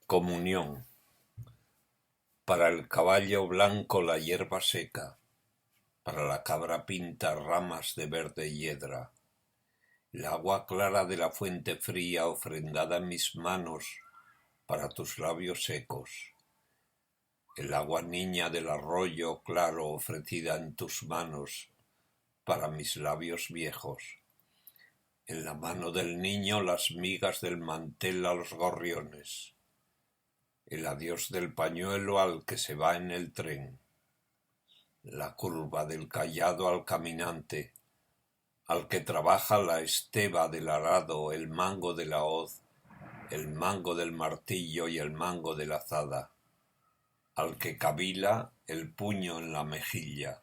Comunión. Para el caballo blanco la hierba seca, para la cabra pinta ramas de verde hiedra. El agua clara de la fuente fría ofrendada en mis manos para tus labios secos. El agua niña del arroyo claro ofrecida en tus manos para mis labios viejos. En la mano del niño las migas del mantel a los gorriones. El adiós del pañuelo al que se va en el tren. La curva del cayado al caminante, al que trabaja la esteba del arado, el mango de la hoz, el mango del martillo y el mango de la azada, al que cavila el puño en la mejilla,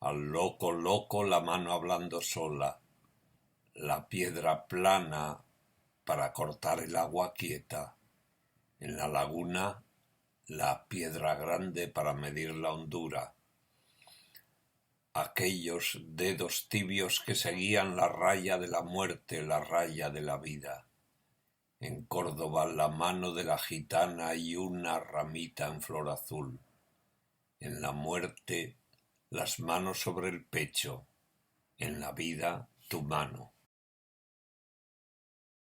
al loco loco la mano hablando sola, la piedra plana para cortar el agua quieta, en la laguna la piedra grande para medir la hondura. Aquellos dedos tibios que seguían la raya de la muerte, la raya de la vida. En Córdoba la mano de la gitana y una ramita en flor azul. En la muerte las manos sobre el pecho, en la vida tu mano.